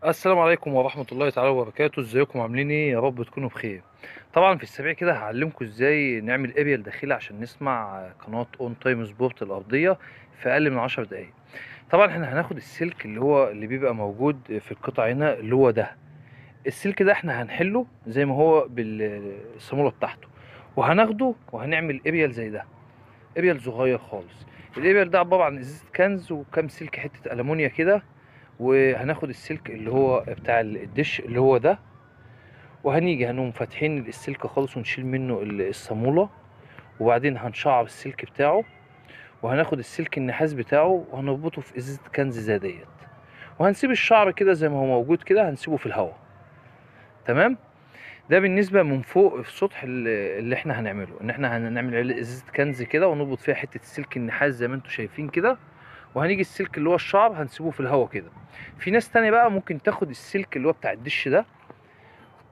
السلام عليكم ورحمة الله تعالى وبركاته. ازيكم عاملين ايه؟ يا رب تكونوا بخير. طبعا في السريع كده هعلمكم ازاي نعمل اريال داخلي عشان نسمع قناة اون تايم سبورت الارضية في اقل من 10 دقايق. طبعا احنا هناخد السلك اللي بيبقى موجود في القطع هنا اللي هو ده. السلك ده احنا هنحله زي ما هو بالصامولة بتاعته، وهناخده وهنعمل اريال زي ده، اريال صغير خالص. الاريال ده عبارة عن ازازة كنز وكام سلك حتة ألمونيا كده، وهناخد السلك اللي هو بتاع الدش اللي هو ده، وهنيجي هنقوم فاتحين السلك خالص ونشيل منه الصامولة، وبعدين هنشعر السلك بتاعه، وهناخد السلك النحاس بتاعه وهنربطه في ازازة كنز زي ديت، وهنسيب الشعر كده زي ما هو موجود كده، هنسيبه في الهواء. تمام. ده بالنسبة من فوق في سطح اللي احنا هنعمله، ان احنا هنعمل عليه ازازة كنز كده ونربط فيها حتة السلك النحاس زي ما انتم شايفين كده، وهنيجي السلك اللي هو الشعر هنسيبه في الهواء كده. في ناس تانية بقى ممكن تاخد السلك اللي هو بتاع الدش ده،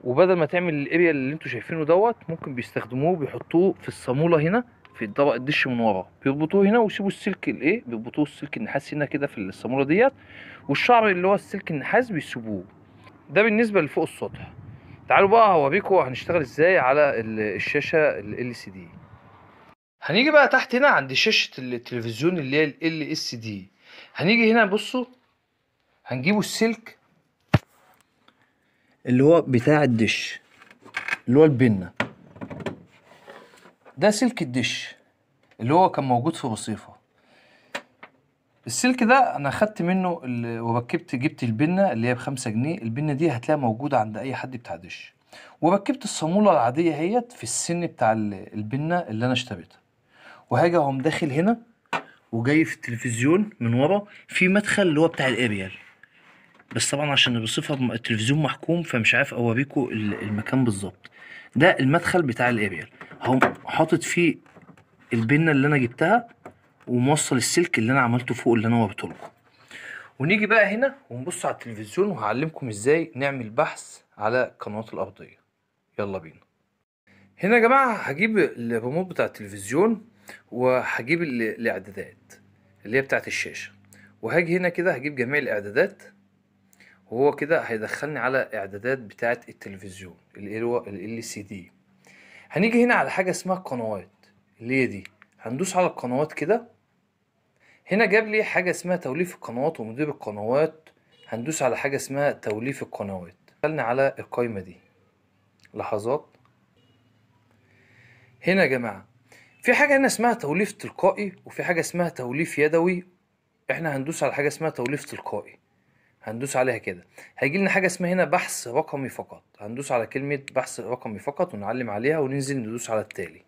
وبدل ما تعمل الاريال اللي انتوا شايفينه دوت، ممكن بيستخدموه بيحطوه في الصامولة هنا في طبق الدش من ورا، بيربطوه هنا ويسيبوا السلك بيربطوه السلك النحاس هنا كده في الصامولة ديت، والشعر اللي هو السلك النحاس بيسيبوه. ده بالنسبة لفوق السطح. تعالوا بقى هوريكم هنشتغل ازاي على الشاشة ال LCD. هنيجي بقى تحت هنا عند شاشة التلفزيون اللي هي ال LCD. هنيجي هنا بصوا، هنجيبوا السلك اللي هو بتاع الدش اللي هو البنة، ده سلك الدش اللي هو كان موجود في رصيفة. السلك ده انا خدت منه جبت البنة اللي هي ب5 جنيه. البنة دي هتلاقيها موجودة عند اي حد بتاع دش، وركبت الصامولة العادية هيت في السن بتاع البنة اللي انا اشتريتها، وهاجي اقوم داخل هنا وجاي في التلفزيون من ورا في مدخل اللي هو بتاع الاريال، بس طبعا عشان الرصيفة التلفزيون محكوم فمش عارف اوريكم المكان بالظبط. ده المدخل بتاع الاريال، هقوم حاطط فيه البنة اللي انا جبتها وموصل السلك اللي انا عملته فوق اللي انا وريته لكم. ونيجي بقى هنا ونبص على التلفزيون وهعلمكم ازاي نعمل بحث على قنوات الارضية. يلا بينا. هنا يا جماعة هجيب الريموت بتاع التلفزيون، وهجيب الاعدادات اللي هي بتاعت الشاشة، وهاجي هنا كده هجيب جميع الاعدادات، وهو كده هيدخلني على اعدادات بتاعت التلفزيون اللي هو ال LCD. هنيجي هنا على حاجة اسمها قنوات، اللي هي دي، هندوس على القنوات كده. هنا جاب لي حاجة اسمها توليف القنوات ومدير القنوات، هندوس على حاجة اسمها توليف القنوات. دخلنا على القايمة دي لحظات. هنا يا جماعة في حاجة هنا اسمها توليف تلقائي وفي حاجة اسمها توليف يدوي. احنا هندوس على حاجة اسمها توليف تلقائي، هندوس عليها كده، هيجي لنا حاجة اسمها هنا بحث رقمي فقط. هندوس على كلمة بحث رقمي فقط ونعلم عليها وننزل ندوس على التالي.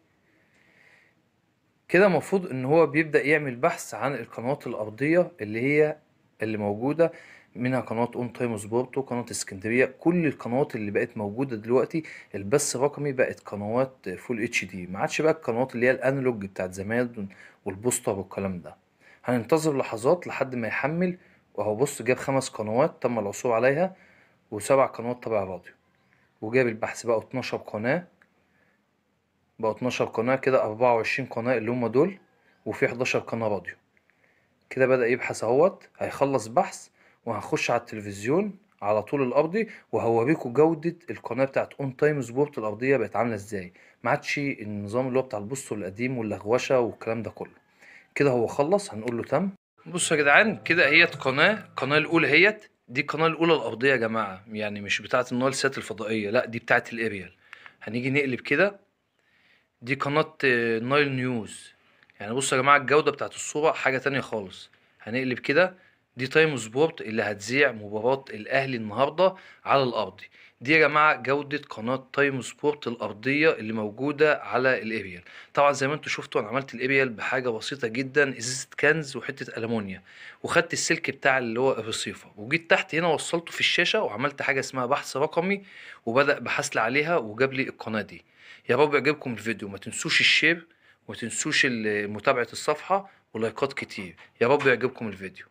كده المفروض ان هو بيبدأ يعمل بحث عن القنوات الارضية اللي موجودة، منها قناة اون تايم سبورت وقناة اسكندرية. كل القنوات اللي بقت موجودة دلوقتي البث الرقمي بقت قنوات فول HD، ما عادش بقى القنوات اللي هي الانالوج بتاعت زمان والبوستر والكلام ده. هننتظر لحظات لحد ما يحمل، وهو بص جاب 5 قنوات تم العثور عليها، و7 قنوات تبع راديو، وجاب البحث بقى 12 قناة، بقوا 12 قناة كده، 24 قناة اللي هم دول، وفي 11 قناة راديو. كده بدأ يبحث اهوت، هيخلص بحث وهنخش على التلفزيون على طول الارضي، وهوريكم جودة القناة بتاعت اون تايم سبورت الارضية بقت عاملة ازاي. ما عادش النظام اللي هو بتاع البوستر القديم واللغوشة والكلام ده كله. كده هو خلص، هنقول له تم. بصوا يا جدعان، كده هيت القناة الاولى هيت، دي القناة الاولى الارضية يا جماعة، يعني مش بتاعت النايل سات الفضائية، لا دي بتاعت الاريال. هنيجي نقلب كده، دي قناة نايل نيوز. يعني بصوا يا جماعة الجودة بتاعت الصورة حاجة تانية خالص. هنقلب كده، دي تايم سبورت اللي هتذيع مباراة الأهلي النهاردة على الأرضي. دي يا جماعة جودة قناة تايم سبورت الأرضية اللي موجودة على الإيريال. طبعا زي ما انتوا شفتوا أنا عملت الإيريال بحاجة بسيطة جدا، إزازة كنز وحتة ألمونيا، وخدت السلك بتاع اللي هو الرصيفة، وجيت تحت هنا وصلته في الشاشة وعملت حاجة اسمها بحث رقمي، وبدأ بحث لي عليها وجاب لي القناة دي. يا رب يعجبكم الفيديو، ما تنسوش الشير وما تنسوش متابعة الصفحة ولايكات كتير. يا رب يعجبكم الفيديو.